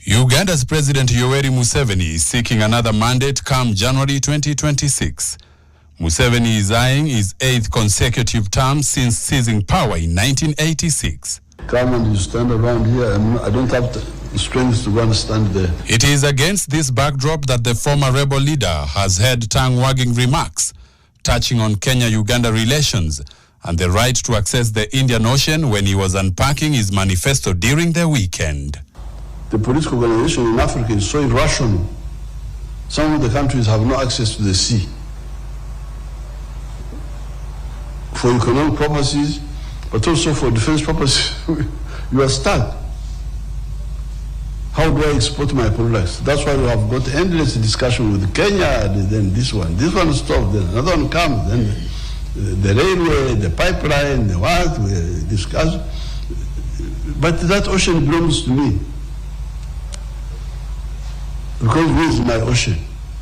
Uganda's President Yoweri Museveni is seeking another mandate come January 2026. Museveni is eyeing his 8th consecutive term since seizing power in 1986. Come and you stand around here, and I don't have the strength to go and stand there. It is against this backdrop that the former rebel leader has had tongue-wagging remarks touching on Kenya-Uganda relations and the right to access the Indian Ocean when he was unpacking his manifesto during the weekend. The political organization in Africa is so irrational. Some of the countries have no access to the sea. For economic purposes, but also for defense purposes, you are stuck. How do I export my products? That's why we have got endless discussion with Kenya, and then this one stops, then another one comes, then the railway, the pipeline, the what, we discuss. But that ocean belongs to me. Because where is my ocean?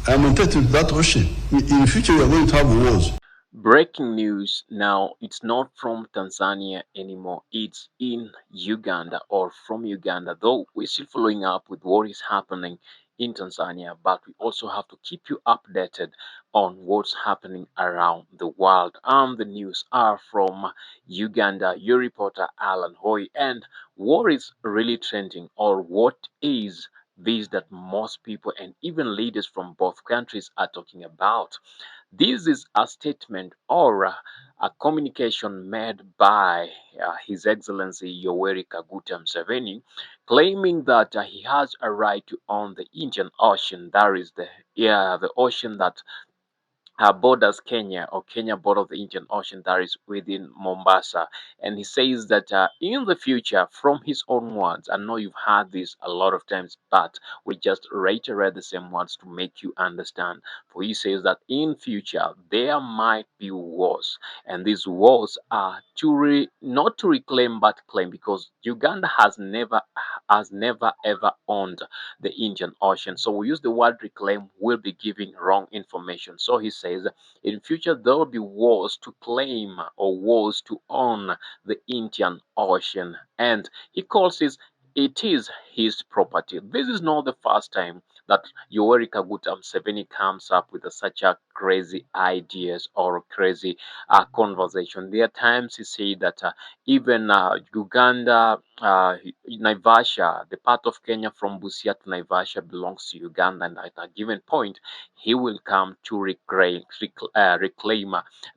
I'm entitled to that ocean. In the future, we are going to have wars. Breaking news now, it's not from Tanzania anymore, it's in Uganda or from Uganda, though we're still following up with what is happening in Tanzania, but we also have to keep you updated on what's happening around the world. The news are from Uganda, your reporter Alan Hoy, and what is really trending, or what is this that most people and even leaders from both countries are talking about. This is a statement or a communication made by His Excellency Yoweri Kaguta Museveni, claiming that he has a right to own the Indian Ocean. That is the ocean that borders Kenya, or Kenya borders the Indian Ocean that is within Mombasa. And he says that in the future, from his own words, I know you've heard this a lot of times, but we just reiterate the same words to make you understand. For he says that in future, there might be wars, and these wars are not to reclaim but claim, because Uganda has never ever owned the Indian Ocean. So we use the word reclaim, will be giving wrong information. So he says in future there will be wars to claim or wars to own the Indian Ocean, and he calls it is his property. This is not the first time that Yoweri Kaguta Museveni comes up with such a crazy ideas or crazy conversation. There are times he said that even Uganda, Naivasha, the part of Kenya from Busia to Naivasha belongs to Uganda, and at a given point, he will come to reclaim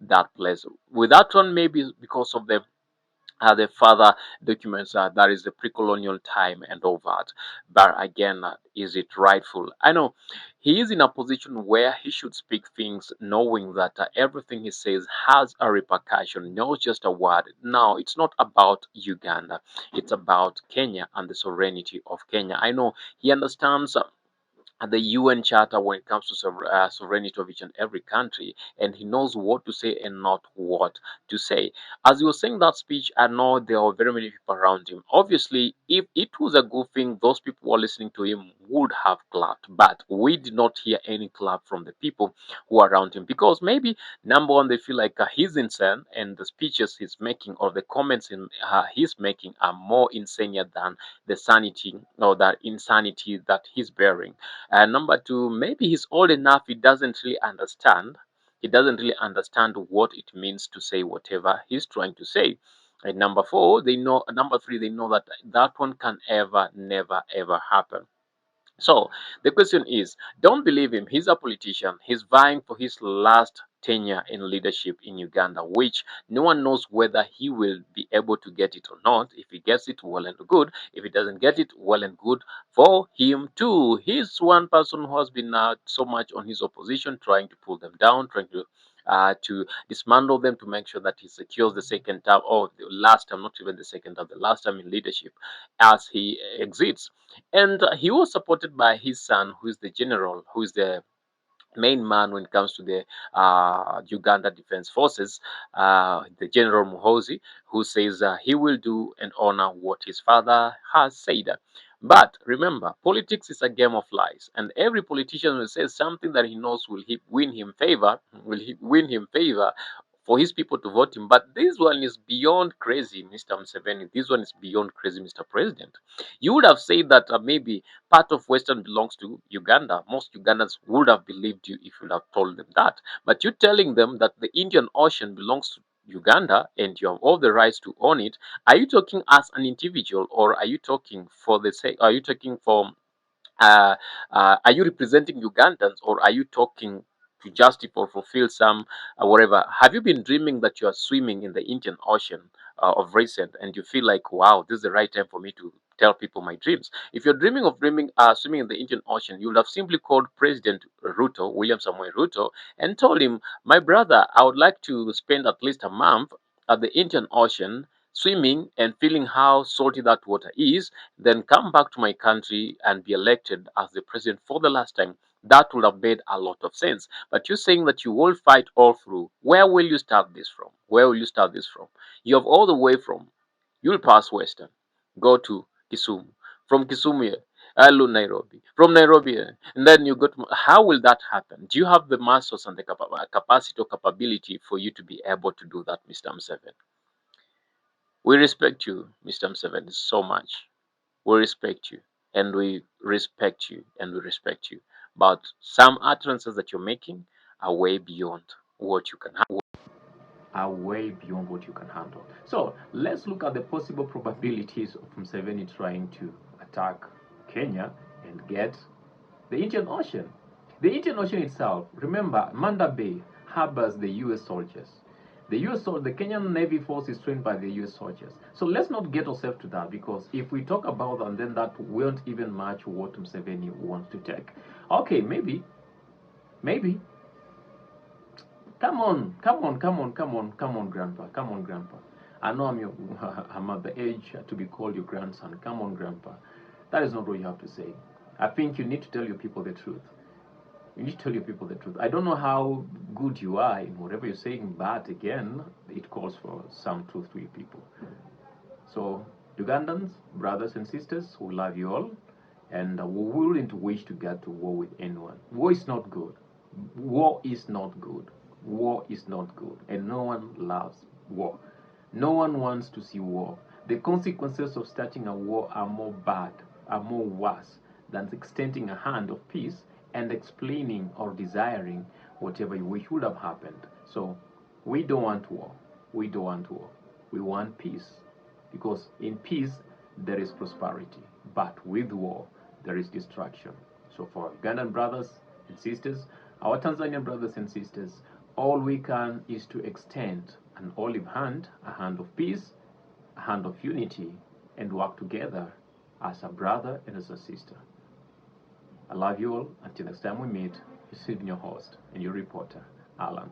that place. With that one, maybe because of the further documents that is the pre-colonial time and all that. But again, is it rightful? I know he is in a position where he should speak things knowing that everything he says has a repercussion, not just a word. Now, it's not about Uganda, it's about Kenya and the sovereignty of Kenya. I know he understands the UN Charter when it comes to sovereignty of each and every country, and he knows what to say and not what to say. As he was saying that speech, I know there were very many people around him. Obviously, if it was a good thing, those people who were listening to him would have clapped, but we did not hear any clap from the people who are around him, because maybe number one, they feel like he's insane, and the speeches he's making or the comments he's making are more insane than the sanity or the insanity that he's bearing. And number two, maybe he's old enough, he doesn't really understand. He doesn't really understand what it means to say whatever he's trying to say. And number three, they know that that one can never, ever happen. So the question is, don't believe him. He's a politician. He's vying for his last tenure in leadership in Uganda, which no one knows whether he will be able to get it or not. If he gets it, well and good. If he doesn't get it, well and good for him too. He's one person who has been so much on his opposition, trying to pull them down, trying to dismantle them, to make sure that he secures the second term, or the last term, not even the second term, the last term in leadership as he exits. And he was supported by his son, who is the general, who is the main man when it comes to the Uganda Defense Forces, the General Muhozi, who says he will do and honor what his father has said. But remember, politics is a game of lies, and every politician will say something that he knows will win him favor, for his people to vote him. But this one is beyond crazy, Mr. Museveni. This one is beyond crazy, Mr. President. You would have said that maybe part of Western belongs to Uganda. Most Ugandans would have believed you if you would have told them that. But you're telling them that the Indian Ocean belongs to Uganda and you have all the rights to own it. Are you talking as an individual, or are you talking for the sake? Are you talking for uh, are you representing Ugandans, or are you talking to justify or fulfill some whatever? Have you been dreaming that you are swimming in the Indian Ocean of recent, and you feel like, wow, this is the right time for me to tell people my dreams? If you're dreaming of swimming in the Indian Ocean, you would have simply called President Ruto, William Samoei Ruto, and told him, my brother, I would like to spend at least a month at the Indian Ocean swimming and feeling how salty that water is, then come back to my country and be elected as the president for the last time. That would have made a lot of sense. But you're saying that you will fight all through. Where will you start this from? Where will you start this from? You have all the way from, you'll pass Western, go to Kisumu. From Kisumu, hello Nairobi. From Nairobi, and then you go to. How will that happen? Do you have the muscles and the capacity or capability for you to be able to do that, Mr. Museveni? We respect you, Mr. Museveni, so much. We respect you, and we respect you, and we respect you. But some utterances that you're making are way beyond what you can handle. Are way beyond what you can handle. So let's look at the possible probabilities of Museveni trying to attack Kenya and get the Indian Ocean. The Indian Ocean itself, remember, Manda Bay harbors the US soldiers. The Kenyan Navy force is trained by the US soldiers. So let's not get ourselves to that, because if we talk about that, then that won't even match what Museveni wants to take. Okay, maybe. Come on, Grandpa. Come on, Grandpa. I know I'm at the age to be called your grandson. Come on, Grandpa. That is not what you have to say. I think you need to tell your people the truth. You need to tell your people the truth. I don't know how good you are in whatever you're saying, but again, it calls for some truth to your people. So, Ugandans, brothers and sisters, we love you all, and we're willing to wish to get to war with anyone. War is not good. War is not good. War is not good, and no one loves war. No one wants to see war. The consequences of starting a war are more bad, are more worse than extending a hand of peace and explaining or desiring whatever you wish would have happened. So we don't want war. We don't want war. We want peace. Because in peace there is prosperity. But with war there is destruction. So for Ugandan brothers and sisters, our Tanzanian brothers and sisters, all we can is to extend an olive hand, a hand of peace, a hand of unity, and work together as a brother and as a sister. I love you all. Until next time we meet, this is your host and your reporter, Alan.